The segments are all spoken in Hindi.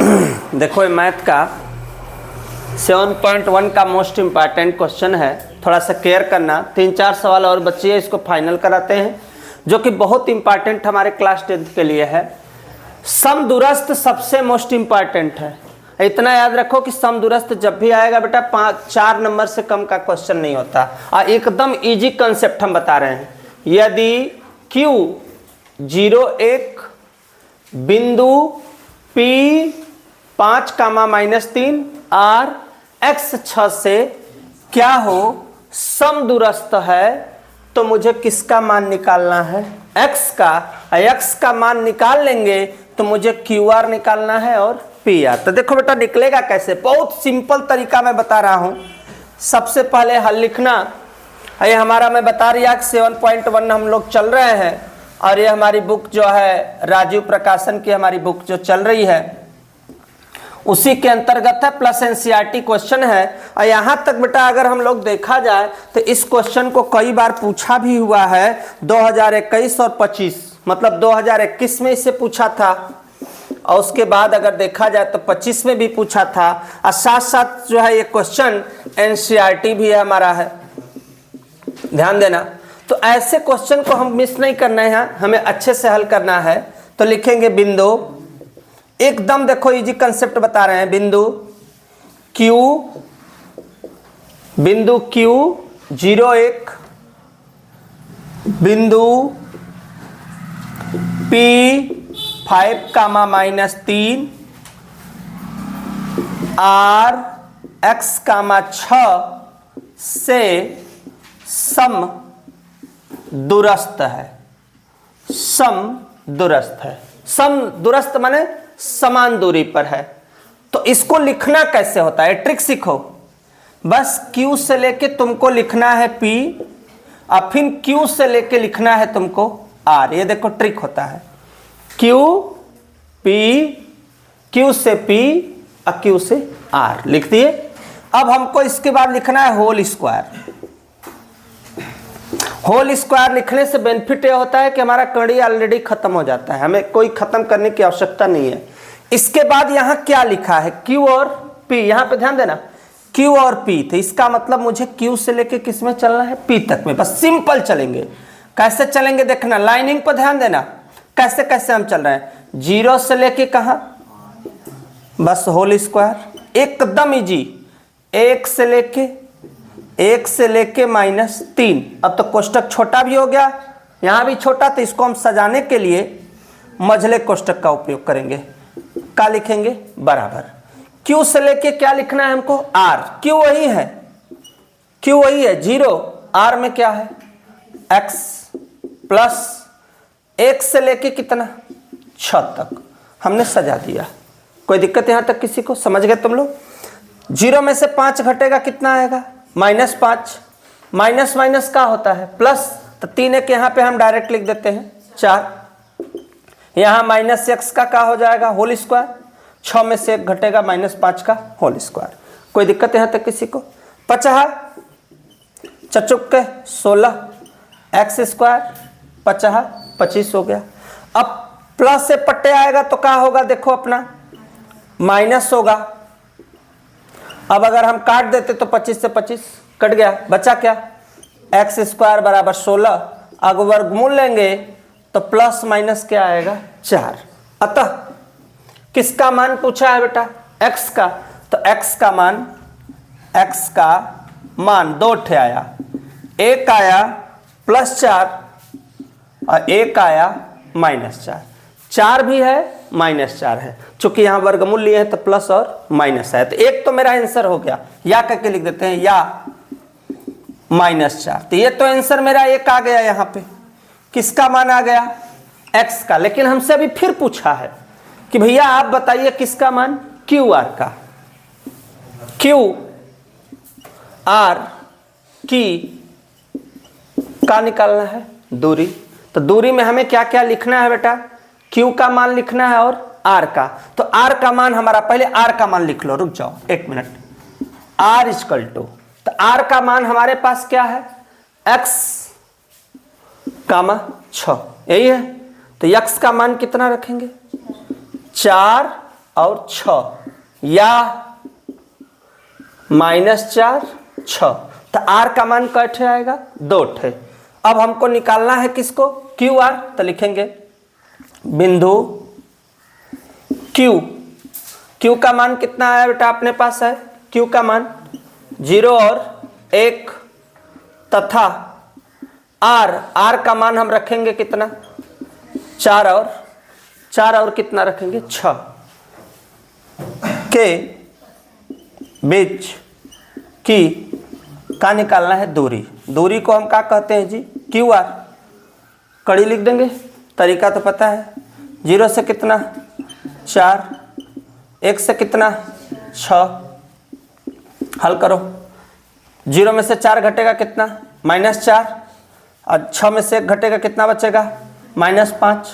देखो ये मैथ का 7.1 का मोस्ट इम्पॉर्टेंट क्वेश्चन है, थोड़ा सा केयर करना। 3-4 सवाल और बच्चे इसको फाइनल कराते हैं, जो कि बहुत इंपॉर्टेंट हमारे क्लास 10th के लिए है। समदूरस्थ सबसे मोस्ट इम्पॉर्टेंट है, इतना याद रखो कि समदूरस्थ जब भी आएगा बेटा 4 नंबर से कम का क्वेश्चन नहीं होता। और एकदम इजी कंसेप्ट हम बता रहे हैं। यदि Q 0,1 बिंदु P 5,-3 R X 6 से क्या हो समदूरस्थ है, तो मुझे किसका मान निकालना है? X का। X का मान निकाल लेंगे तो मुझे QR निकालना है और PR। तो देखो बेटा निकलेगा कैसे, बहुत सिंपल तरीका मैं बता रहा हूं। सबसे पहले हल लिखना। ये हमारा मैं बता रहा 7.1 हम लोग चल रहे हैं, और ये हमारी बुक जो है राजीव प्रकाशन की हमारी बुक जो चल रही है उसी के अंतर्गत है, प्लस एनसीईआरटी क्वेश्चन है। और यहाँ तक बेटा अगर हम लोग देखा जाए तो इस क्वेश्चन को कई बार पूछा भी हुआ है। 2021 और 25, मतलब 2021 में इसे पूछा था, और उसके बाद अगर देखा जाए तो 25 में भी पूछा था। और साथ साथ जो है ये क्वेश्चन एनसीईआरटी भी है हमारा है, ध्यान देना। तो ऐसे क्वेश्चन को हम मिस नहीं करना है, हमें अच्छे से हल करना है। तो लिखेंगे बिंदु, एकदम देखो इजी कंसेप्ट बता रहे हैं। बिंदु Q 0,1 बिंदु P 5,-3 R X 6 से समदूरस्थ है। समदूरस्थ है, समदूरस्थ माने समान दूरी पर है। तो इसको लिखना कैसे होता है, ट्रिक सीखो। बस Q से लेके तुमको लिखना है P, और फिर Q से लेके लिखना है तुमको R। ये देखो ट्रिक होता है, Q P, Q से P और Q से R लिख दिए। अब हमको इसके बाद लिखना है होल स्क्वायर। होल स्क्वायर लिखने से बेनिफिट ये होता है कि हमारा कड़ी ऑलरेडी खत्म हो जाता है, हमें कोई खत्म करने की आवश्यकता नहीं है। इसके बाद यहाँ क्या लिखा है, Q और P, यहाँ पे ध्यान देना, Q और P। तो इसका मतलब मुझे Q से लेके किस में चलना है, P तक में। बस सिंपल चलेंगे। कैसे चलेंगे देखना, लाइनिंग पर ध्यान देना, कैसे कैसे हम चल रहे हैं। 0 से लेके कहाँ, बस होल स्क्वायर, एकदम इजी। 1 से लेके -3। अब तो कोष्टक छोटा भी हो गया, यहाँ भी छोटा, तो इसको हम सजाने के लिए मझले कोष्टक का उपयोग करेंगे। क्या लिखेंगे, बराबर। Q से लेके क्या लिखना है हमको, R। Q वही है 0, R में क्या है X, प्लस 1 से लेके कितना 6 तक हमने सजा दिया। कोई दिक्कत यहां तक किसी को, समझ गए तुम लोग। 0 में से 5 घटेगा, कितना आएगा -5। माइनस माइनस का होता है प्लस, तो 3 एक यहाँ पे हम डायरेक्ट लिख देते हैं 4। यहाँ -x का हो जाएगा होल स्क्वायर, 6 में से 1 घटेगा -5 का होल स्क्वायर। कोई दिक्कत यहाँ तक किसी को। 50 चचुक्के 16 x स्क्वायर 50 25 हो गया। अब प्लस से पट्टे आएगा तो क्या होगा, देखो अपना माइनस होगा। अब अगर हम काट देते तो 25 से 25 कट गया, बचा क्या x स्क्वायर बराबर 16। अगर वर्गमूल लेंगे तो प्लस माइनस क्या आएगा 4। अतः किसका मान पूछा है बेटा, x का। तो x का मान 2 ठे आया, एक आया +4 और एक आया -4। 4 भी है -4 है, चूंकि यहाँ वर्गमूल लिए हैं तो प्लस और माइनस है। तो एक तो मेरा आंसर हो गया, या करके लिख देते हैं, या -4। तो ये तो आंसर मेरा एक आ गया। यहाँ पे किसका मान आ गया, x का। लेकिन हमसे अभी फिर पूछा है कि भैया आप बताइए किसका मान, QR का। QR की का निकालना है दूरी। तो दूरी में हमें क्या क्या लिखना है बेटा, Q का मान लिखना है और R का। तो R का मान हमारा, पहले R का मान लिख लो, रुक जाओ 1 मिनट। R इक्वल टू, तो R का मान हमारे पास क्या है, x, 6, यही है। तो x का मान कितना रखेंगे, 4 और 6 या -4 6। तो r का मान कै ठे आएगा? 2 ठे। अब हमको निकालना है किसको? QR। तो लिखेंगे बिंदु Q का मान कितना आया बेटा अपने पास है? Q का मान 0 और 1 तथा R का मान हम रखेंगे कितना? 4 और कितना रखेंगे? 6 के बीच की का निकालना है दूरी को हम क्या कहते हैं जी? QR। कड़ी लिख देंगे, तरीका तो पता है। 0 से कितना? 4, 1 से कितना? 6। हल करो। 0 में से 4 घटेगा कितना? -4। और 6 में से 1 घटेगा कितना बचेगा? -5।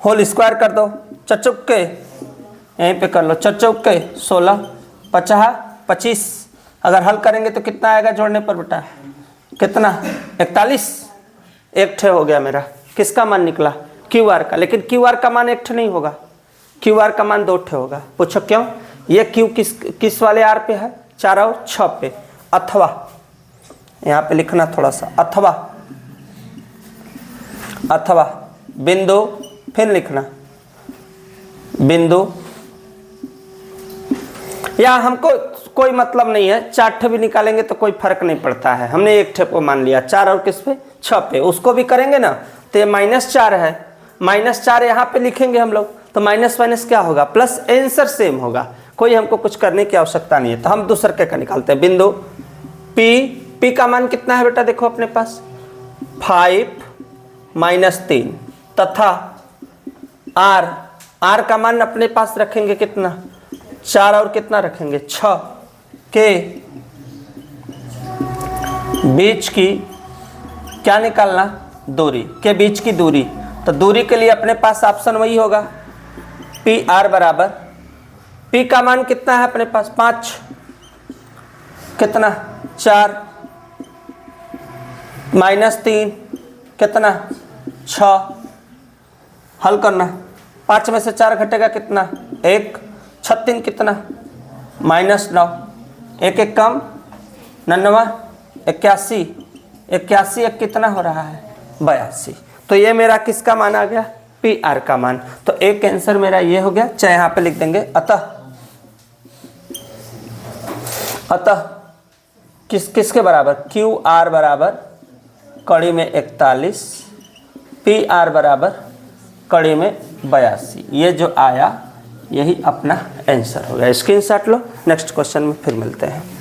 होल स्क्वायर कर दो, चचुक के यहीं पे कर लो, चचुक के 16 50 25। अगर हल करेंगे तो कितना आएगा जोड़ने पर बेटा? कितना? 41। 1 ठे हो गया मेरा। किसका मान निकला? QR का। लेकिन QR का मान 1 ठे नहीं होगा, QR का मान 2 ठे होगा। पूछो क्यों? ये Q किस वाले R पे है? 4 और 6 पे। अथवा यहाँ पे लिखना थोड़ा सा, अथवा बिंदु, फिर लिखना बिंदु, या हमको कोई मतलब नहीं है, 4 ठे भी निकालेंगे तो कोई फर्क नहीं पड़ता है। हमने 1 ठे को मान लिया, 4 और किस पे? 6 पे। उसको भी करेंगे ना तो ये -4 है, -4 यहाँ पे लिखेंगे हम लोग, तो माइनस माइनस क्या होगा? प्लस। आंसर सेम होगा, कोई हमको कुछ करने की आवश्यकता नहीं है। तो हम दूसरे का निकालते हैं। बिंदु P का मान कितना है बेटा? देखो अपने पास 5 - 3 तथा R का मान अपने पास रखेंगे कितना? 4 और कितना रखेंगे? 6 के बीच की क्या निकालना? दूरी। के बीच की दूरी। तो दूरी के लिए अपने पास ऑप्शन वही होगा, PR बराबर, P का मान कितना है अपने पास? 5 कितना? 4 -3 कितना? 6। हल करना। 5 में से 4 घटेगा कितना? 1। 36 कितना? -9। 1 1 कम 99, 81 1 कितना हो रहा है? 82। तो ये मेरा किसका मान आ गया? PR का मान। तो एक आंसर मेरा ये हो गया। चाहे यहाँ पे लिख देंगे अतः किसके बराबर? QR बराबर कड़ी में 41, PR बराबर कड़ी में 82। ये जो आया यही अपना आंसर हो गया। स्क्रीनशॉट लो, नेक्स्ट क्वेश्चन में फिर मिलते हैं।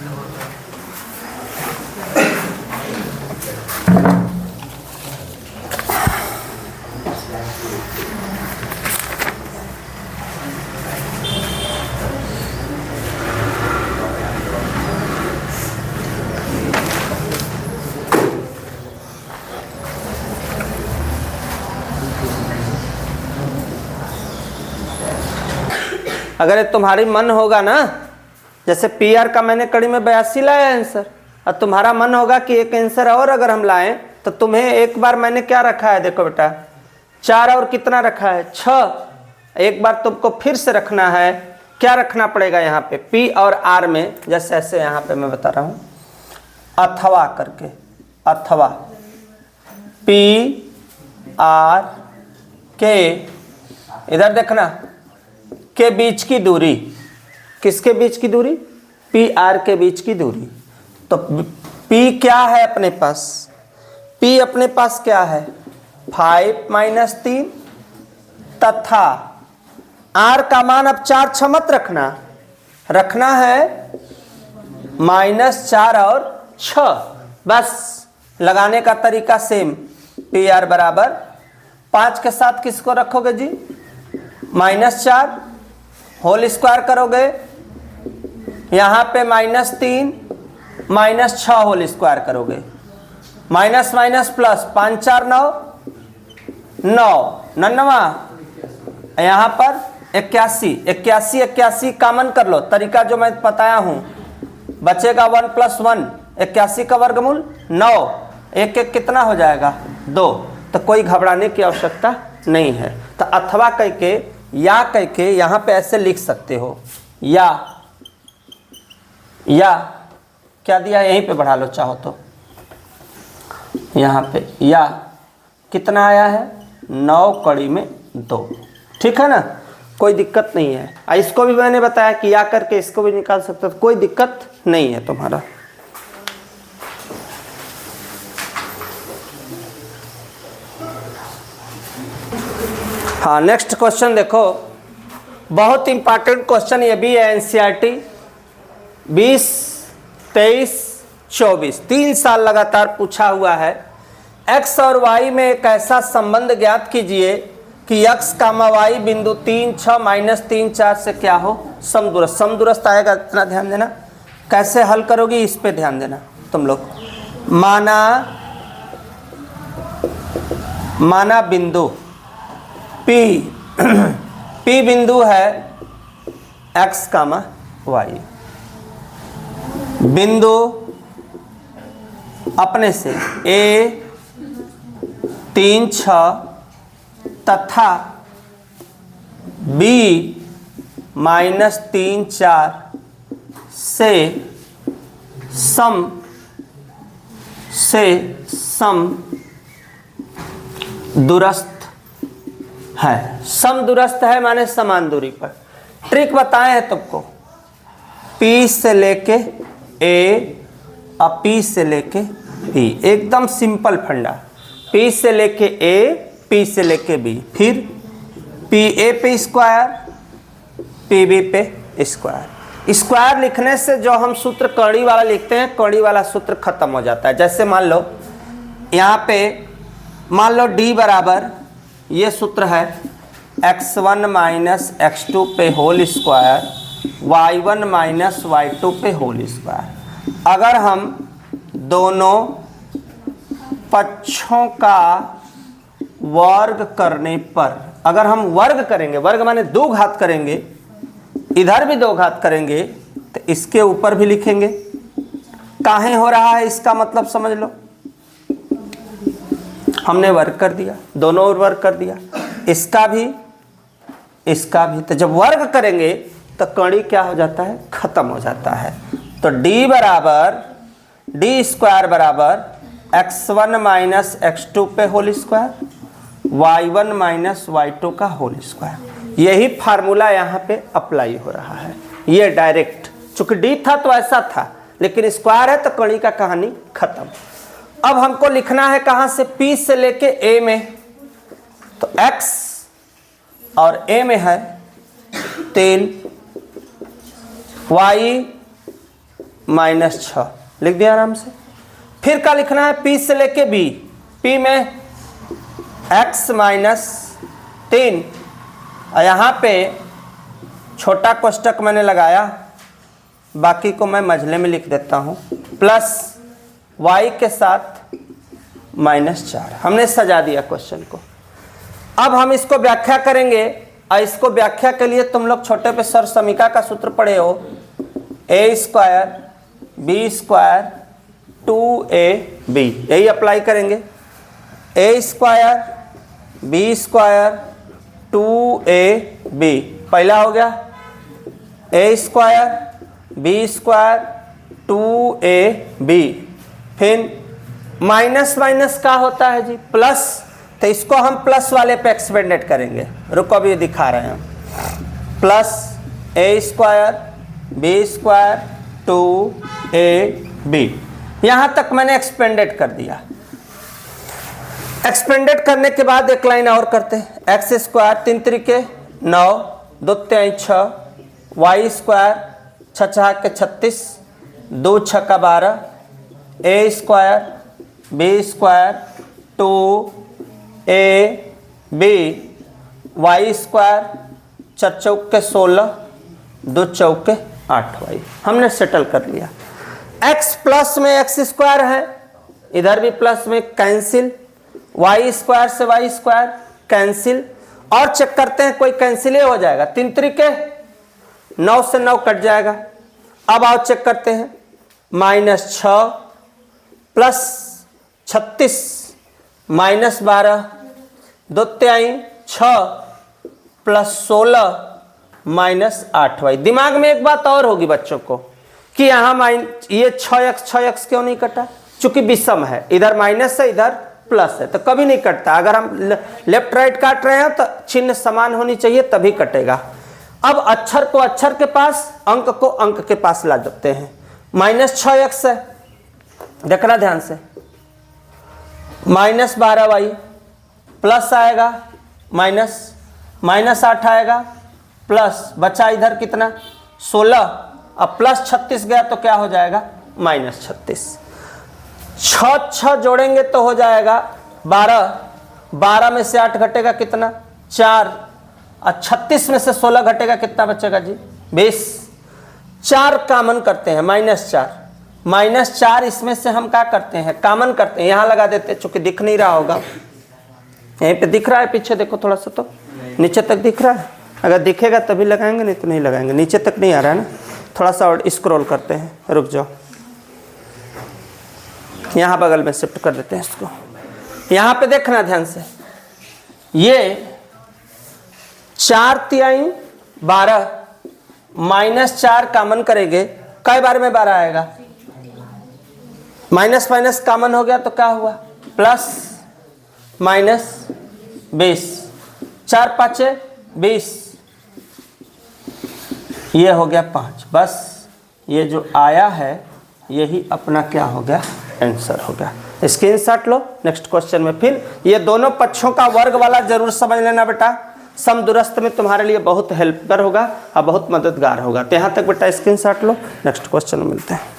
अगर ये तुम्हारी मन होगा ना, जैसे PR का मैंने कड़ी में 82 लाया आंसर, और तुम्हारा मन होगा कि एक आंसर और अगर हम लाएं, तो तुम्हें एक बार मैंने क्या रखा है? देखो बेटा 4 और कितना रखा है? 6। एक बार तुमको फिर से रखना है। क्या रखना पड़ेगा यहाँ पे? P और R में, जैसे ऐसे यहाँ पे मैं बता रहा हूँ, अथवा करके, अथवा PR के, इधर देखना, के बीच की दूरी। किसके बीच की दूरी? PR के बीच की दूरी। तो P क्या है अपने पास? P अपने पास क्या है? 5 - 3 तथा R का मान अब 4 6 मत रखना है -4 और 6। बस लगाने का तरीका सेम। PR बराबर 5 के साथ किसको रखोगे जी? -4 होल स्क्वायर करोगे, यहाँ पे -3 -6 होल स्क्वायर करोगे, माइनस माइनस प्लस, 5 4 9 9 99, यहाँ पर 81 81 81 कॉमन कर लो, तरीका जो मैं बताया हूँ। बचेगा 1 + 1, 81 का वर्गमूल 9, 1 1 कितना हो जाएगा 2। तो कोई घबराने की आवश्यकता नहीं है। तो अथवा कह के या कह के यहाँ पे ऐसे लिख सकते हो, या क्या दिया, यहीं पे बढ़ा लो चाहो तो, यहाँ पे या कितना आया है 9 कड़ी में 2, ठीक है ना, कोई दिक्कत नहीं है। इसको भी मैंने बताया कि या करके इसको भी निकाल सकते हो, कोई दिक्कत नहीं है तुम्हारा। हाँ, नेक्स्ट क्वेश्चन देखो, बहुत इंपॉर्टेंट क्वेश्चन ये भी है, एनसीईआरटी 20, 23, 24 3 साल लगातार पूछा हुआ है। x और y में एक ऐसा संबंध ज्ञात कीजिए कि x, y बिंदु 3, 6, -3, 4 से क्या हो, समदूरस्थ। समदूरस्थ आएगा, इतना ध्यान देना। कैसे हल करोगी इस पे ध्यान देना तुम लोग। माना बिंदु P बिंदु है x, y, बिंदु अपने से A 3, 6 तथा B -3, 4 से सम दूरस्थ है। सम दूरस्थ है माने समान दूरी पर। ट्रिक बताए हैं तुमको, P से लेके A और P से लेके B, एकदम सिंपल फंडा। P से लेके A, P से लेके B, फिर PA पे स्क्वायर, PB पे स्क्वायर। स्क्वायर लिखने से जो हम सूत्र कड़ी वाला लिखते हैं, कड़ी वाला सूत्र खत्म हो जाता है। जैसे मान लो यहाँ पे मान लो D बराबर, ये सूत्र है x1 - x2 पे होल स्क्वायर, y1 - y2 पे होल स्क्वायर। अगर हम दोनों पक्षों का वर्ग करने पर, अगर हम वर्ग करेंगे, वर्ग माने 2 घात करेंगे, इधर भी 2 घात करेंगे, तो इसके ऊपर भी लिखेंगे। काहे हो रहा है इसका मतलब समझ लो, हमने वर्ग कर दिया, दोनों ओर वर्ग कर दिया, इसका भी इसका भी। तो जब वर्ग करेंगे तो कड़ी क्या हो जाता है, खत्म हो जाता है। तो D बराबर D² बराबर x1 - x2 पे होल स्क्वायर, y1 - y2 का होल स्क्वायर। यही फार्मूला यहाँ पे अप्लाई हो रहा है। ये डायरेक्ट, चूंकि D था तो ऐसा था, लेकिन स्क्वायर है तो कड़ी का कहानी खत्म। अब हमको लिखना है कहाँ से, P से लेके A में। तो x और A में है 3, y -6 लिख दिया आराम से। फिर क्या लिखना है, P से लेके B, P में x -3, और यहाँ पे छोटा कोष्टक मैंने लगाया, बाकी को मैं मझले में लिख देता हूँ, प्लस y के साथ -4। हमने सजा दिया क्वेश्चन को। अब हम इसको व्याख्या करेंगे, और इसको व्याख्या के लिए तुम लोग छोटे पे सर समीका का सूत्र पढ़े हो, a² b² 2ab, यही अप्लाई करेंगे। a² b² 2ab, पहला हो गया a² b² 2ab। फिर माइनस माइनस का होता है जी प्लस, तो इसको हम प्लस वाले पे एक्सपेंडेड करेंगे। रुको अभी दिखा रहे हैं। प्लस a² b² 2ab, यहाँ तक मैंने एक्सपेंडेड कर दिया। एक्सपेंडेड करने के बाद एक लाइन और करते हैं, x² 3 त्रिके 9, 2 तिहाई 6, y² 6 छके 36, 2 छक्का 12, a² b² 2ab, y² 4 चौके 16, 2 चौके 8y। हमने सेटल कर लिया। x प्लस में x² है, इधर भी प्लस में कैंसिल, y² से y² कैंसिल, और चेक करते हैं कोई कैंसिल हो जाएगा, 3 त्रिके 9 से 9 कट जाएगा। अब आओ चेक करते हैं, -6 प्लस 36 -12, 2 तिहाई 6, प्लस 16 - 8y। दिमाग में एक बात और होगी बच्चों को कि यहाँ ये 6x क्यों नहीं कटा, चूंकि विषम है, इधर माइनस है इधर प्लस है, तो कभी नहीं कटता। अगर हम लेफ्ट राइट काट रहे हैं तो चिन्ह समान होनी चाहिए तभी कटेगा। अब अक्षर को अक्षर के पास, अंक को अंक के पास ला देते हैं। -6x है, देखना ध्यान से, -12y प्लस आएगा -8 आएगा प्लस, बचा इधर कितना 16, अब प्लस 36 गया तो क्या हो जाएगा -36। 6 जोड़ेंगे तो हो जाएगा 12 में से 8 घटेगा कितना 4, और 36 में से 16 घटेगा कितना बचेगा जी 20। 4 कामन करते हैं -4 इसमें से हम क्या करते हैं कामन करते हैं, यहाँ लगा देते हैं, चूंकि दिख नहीं रहा होगा, यहीं पे दिख रहा है, पीछे देखो थोड़ा सा, तो नीचे तक दिख रहा है, अगर दिखेगा तभी लगाएंगे, नहीं तो नहीं लगाएंगे। नीचे तक नहीं आ रहा है ना, थोड़ा सा और स्क्रॉल करते हैं, रुक जाओ, यहाँ बगल में शिफ्ट कर देते हैं इसको। यहाँ पे देखना ध्यान से, ये 4×3 12 -4 कामन करेंगे, कई बार में 12 आएगा, माइनस माइनस कामन हो गया तो क्या हुआ प्लस -20, 4 5 20, ये हो गया 5। बस ये जो आया है यही अपना क्या हो गया आंसर हो गया। स्क्रीनशॉट लो, नेक्स्ट क्वेश्चन में फिर ये दोनों पक्षों का वर्ग वाला जरूर समझ लेना बेटा, समदूरस्थ में तुम्हारे लिए बहुत हेल्पकर होगा और बहुत मददगार होगा। तो यहाँ तक बेटा स्क्रीनशॉट लो, नेक्स्ट क्वेश्चन में मिलते हैं।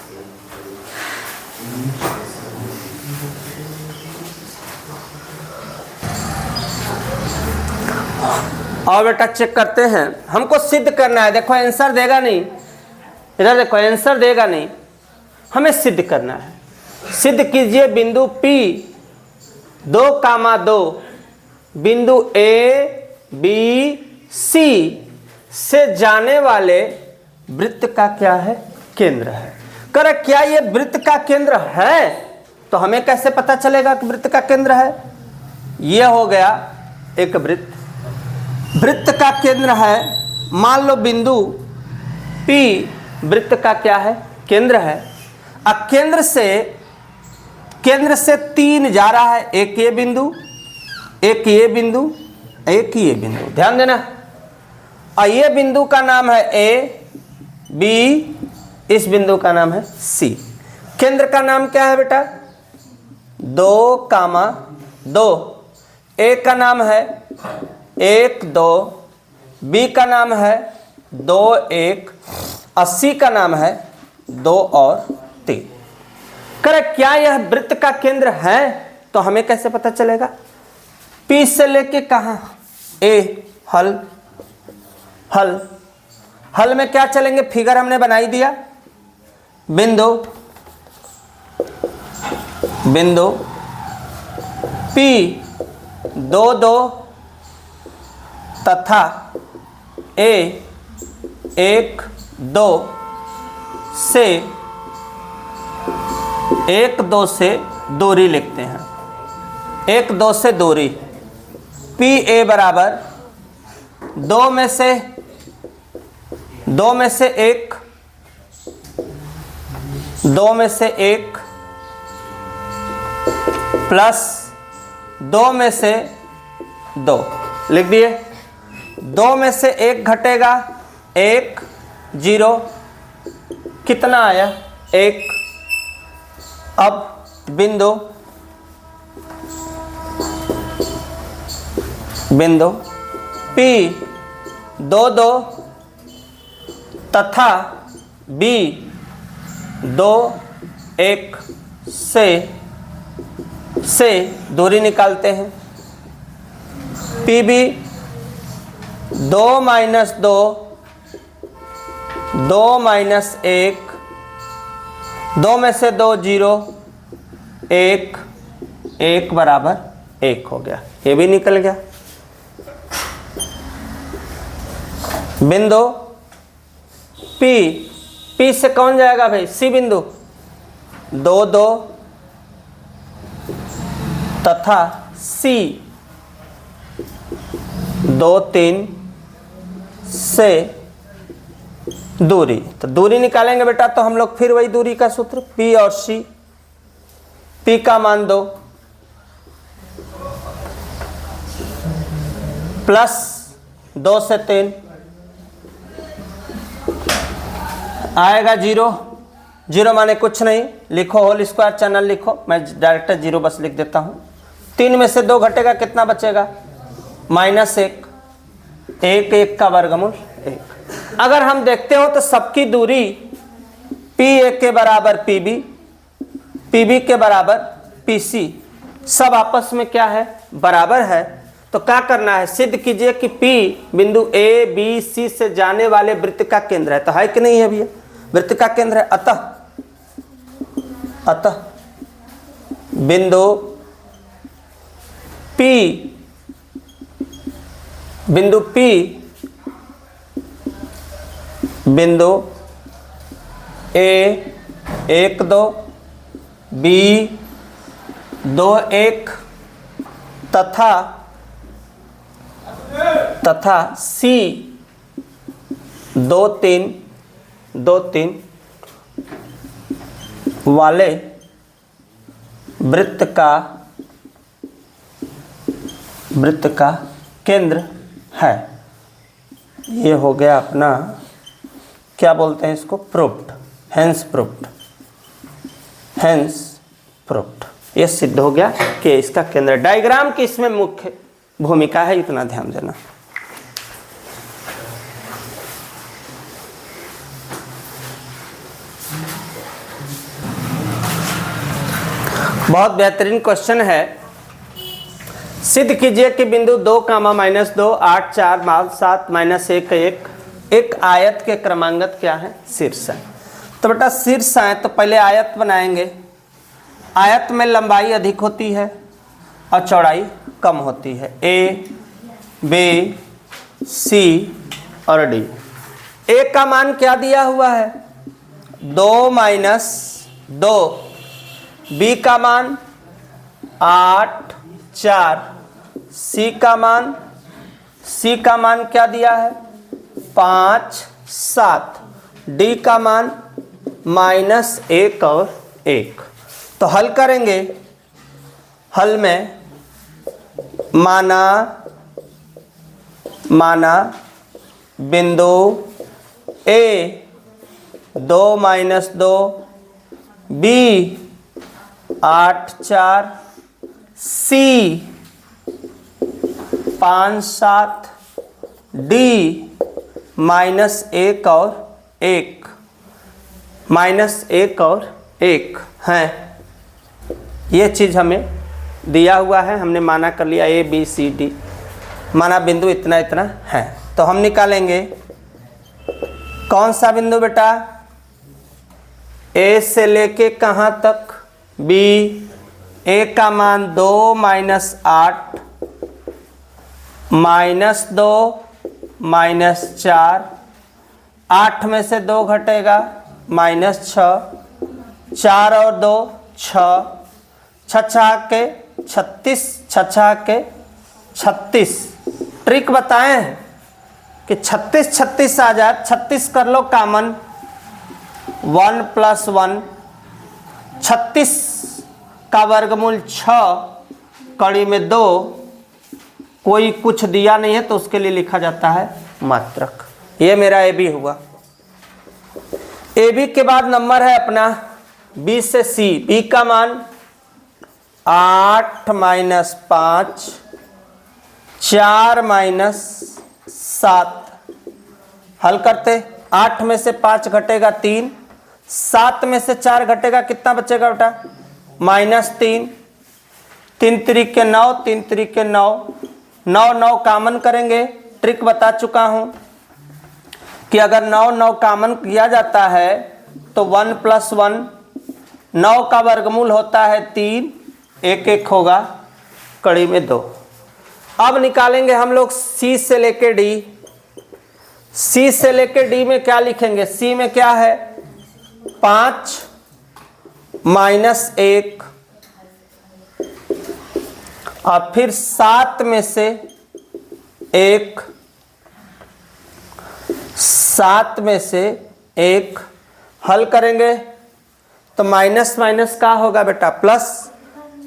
और बेटा चेक करते हैं, हमको सिद्ध करना है, देखो आंसर देगा नहीं, इधर देखो आंसर देगा नहीं, हमें सिद्ध करना है। सिद्ध कीजिए बिंदु P 2,2 बिंदु A B C से जाने वाले वृत्त का क्या है केंद्र है। कर क्या ये वृत्त का केंद्र है, तो हमें कैसे पता चलेगा कि वृत्त का केंद्र है। यह हो गया एक वृत्त, वृत्त का केंद्र है, मान लो बिंदु P वृत्त का क्या है केंद्र है। अब केंद्र से 3 जा रहा है, एक ये बिंदु, एक ये बिंदु, एक ये बिंदु, ध्यान देना। और ये बिंदु का नाम है A, B, इस बिंदु का नाम है C। केंद्र का नाम क्या है बेटा 2,2, A का नाम है 1 2, B का नाम है 2 1, और C का नाम है 2 और 3। करेक्ट, क्या यह वृत्त का केंद्र है, तो हमें कैसे पता चलेगा। P से लेके कहाँ A, हल में क्या चलेंगे, फिगर हमने बनाई दिया, बिंदु P 2 2 तथा A 1 2 से 1 2 से दूरी लिखते हैं, 1 2 से दूरी। PA बराबर 2 में से 1 प्लस 2 में से 2 लिख दिए। 2 में से 1 घटेगा 1 0, कितना आया 1। अब बिंदु P 2 2 तथा B 2 1 से दूरी निकालते हैं। PB 2 - 2 2 - 1, 2 में से 2 0 1 1 बराबर 1 हो गया, ये भी निकल गया। बिंदु P से कौन जाएगा भाई C बिंदु 2 2 तथा C 2 3 से दूरी। तो दूरी निकालेंगे बेटा तो हम लोग फिर वही दूरी का सूत्र P और C। P का मान 2 प्लस 2 से 3 आएगा 0। 0 माने कुछ नहीं, लिखो होल स्क्वायर चैनल लिखो, मैं डायरेक्ट 0 बस लिख देता हूँ। 3 में से 2 घटेगा, कितना बचेगा? -1। 1 का वर्गमूल 1। अगर हम देखते हो तो सबकी दूरी P1 के बराबर PB, PB के बराबर PC, सब आपस में क्या है? बराबर है। तो क्या करना है? सिद्ध कीजिए कि P बिंदु A B C से जाने वाले वृत्त का केंद्र है। तो है कि नहीं है भैया? वृत्त का केंद्र है। अतः बिंदु P बिंदु A 1 2 B 2 1 तथा C 2 3 वाले वृत्त का केंद्र है। ये हो गया अपना, क्या बोलते हैं इसको? Proofed, hence proofed. ये सिद्ध हो गया कि इसका केंद्र। डायग्राम की इसमें मुख्य भूमिका है, इतना ध्यान देना। बहुत बेहतरीन क्वेश्चन है। सिद्ध कीजिए कि बिंदु 2, -2 8 4 7 -1 1 एक आयत के क्रमांगत क्या है? शीर्ष है। तो बेटा शीर्ष है तो पहले आयत बनाएंगे। आयत में लंबाई अधिक होती है और चौड़ाई कम होती है। A B C और D। A का मान क्या दिया हुआ है? 2 - 2। B का मान 8 4। C का मान क्या दिया है? 5 7। D का मान -1 और 1। तो हल करेंगे। हल में माना बिंदु A 2 - 2 B 8 4 C 5 7 D -1 और 1 हैं। ये चीज़ हमें दिया हुआ है, हमने माना कर लिया A B C D, माना बिंदु इतना इतना है। तो हम निकालेंगे कौन सा बिंदु बेटा? A से लेके कहाँ तक? B। A का मान 2 - 8 -2 -4। 8 में से 2 घटेगा, -6। 4 और 2 6। 6 के 36, 6 के 36। ट्रिक बताएं कि 36 36 आ जाए। 36 कर लो कॉमन, 1 + 1। 36 का वर्गमूल 6, कड़ी में 2। कोई कुछ दिया नहीं है तो उसके लिए लिखा जाता है मात्रक। ये मेरा AB हुआ। AB के बाद नंबर है अपना B से C। B का मान 8 - 5 4 - 7। हल करते। 8 में से 5 घटेगा 3। 7 में से 4 घटेगा, कितना बचेगा बेटा? -3। 3 3 के 9, 3 3 के 9। 9 9 कॉमन करेंगे। ट्रिक बता चुका हूं कि अगर 9 9 कॉमन किया जाता है तो 1 + 1। 9 का वर्गमूल होता है 3, 1 1 होगा, कड़ी में 2। अब निकालेंगे हम लोग C से लेके D। C से लेके D में क्या लिखेंगे? C में क्या है? 5 - 1 और फिर 7 में से 1 7 में से 1 हल करेंगे तो माइनस माइनस का होगा बेटा प्लस,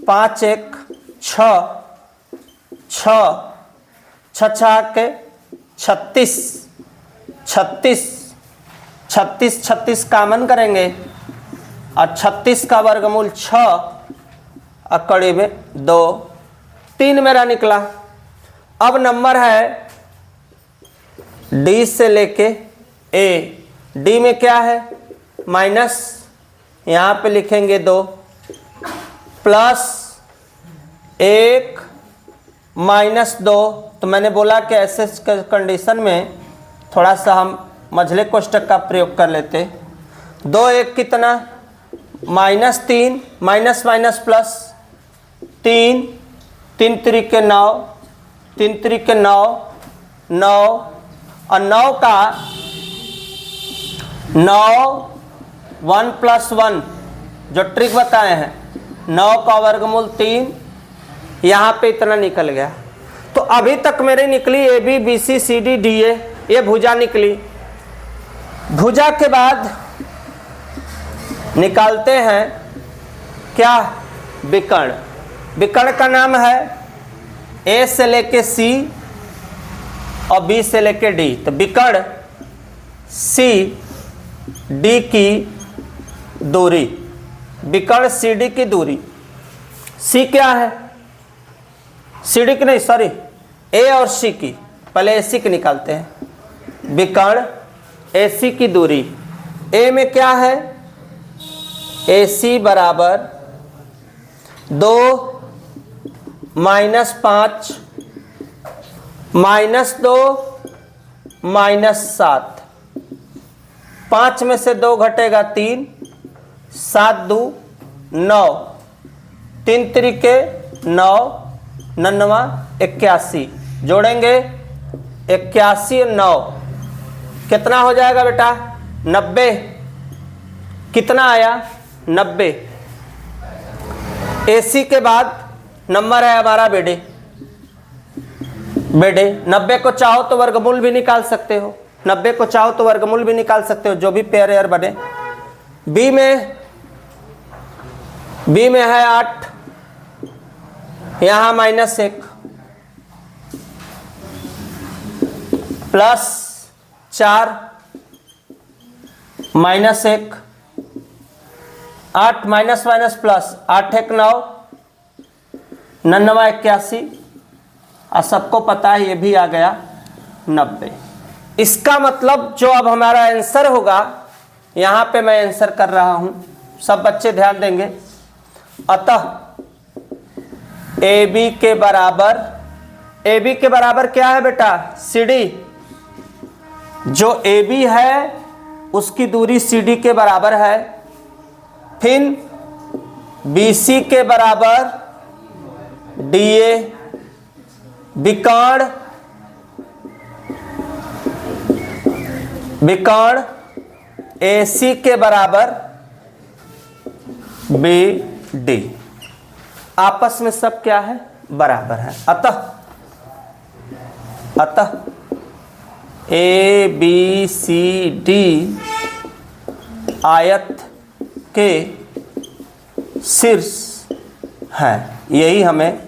5 1 6, 6 6 के 36, 36 36 36 कामन करेंगे और 36 का वर्गमूल 6 और करीब 2, 3 मेरा निकला। अब नंबर है डी से लेके ए। डी में क्या है माइनस, यहाँ पे लिखेंगे 2 प्लस 1 माइनस 2। तो मैंने बोला कि ऐसे कंडीशन में थोड़ा सा हम मझले कोष्ठक का प्रयोग कर लेते। 2 1 कितना -3, माइनस माइनस प्लस 3, 3 त्रिके 9, 3 त्रिके 9, 9 और 9 का 9 1 + 1 जो ट्रिक बताए हैं, 9 का वर्गमूल 3, यहाँ पे इतना निकल गया। तो अभी तक मेरी निकली A B B C C D D A, ये भुजा निकली। भुजा के बाद निकालते हैं क्या, विकर्ण। विकर्ण का नाम है ए से लेके सी और बी से लेके डी। तो विकर्ण सी डी की दूरी, विकर्ण सी डी की दूरी। सी क्या है, सी डी की नहीं सॉरी, ए और सी की, पहले ए सी की निकालते हैं। विकर्ण ए सी की दूरी, ए में क्या है, ए सी बराबर 2 -5 -2 -7। 5 में से 2 घटेगा 3, 7 2 9, 3 त्रिके 9, 9 81, जोड़ेंगे 81 और 9 कितना हो जाएगा बेटा 90। कितना आया 90। एसी के बाद नंबर है हमारा बेडे। बेडे 90 को चाहो तो वर्गमूल भी निकाल सकते हो, 90 को चाहो तो वर्गमूल भी निकाल सकते हो, जो भी पेयर एयर बने। बी में है 8, यहाँ -1 प्लस 4 -1, 8 माइनस माइनस प्लस, 8 1 9, 9 81 और सबको पता है ये भी आ गया 90। इसका मतलब जो अब हमारा आंसर होगा, यहाँ पे मैं आंसर कर रहा हूँ, सब बच्चे ध्यान देंगे। अतः ए बी के बराबर क्या है बेटा, सी डी। जो ए बी है उसकी दूरी सी डी के बराबर है। फिर बी सी के बराबर डी ए। विकर्ण ए सी के बराबर बी डी। आपस में सब क्या है, बराबर है। अतः ए बी सी डी आयत के शीर्ष है। यही हमें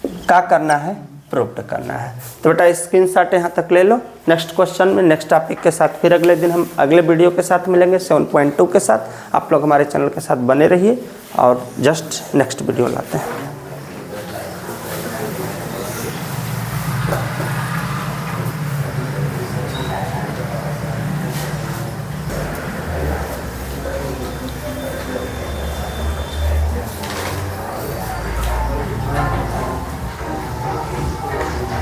क्या करना है, प्रूव करना है। तो बेटा स्क्रीनशॉट यहाँ तक ले लो। नेक्स्ट क्वेश्चन में नेक्स्ट टॉपिक के साथ फिर अगले दिन हम अगले वीडियो के साथ मिलेंगे 7.2 के साथ। आप लोग हमारे चैनल के साथ बने रहिए और जस्ट नेक्स्ट वीडियो लाते हैं।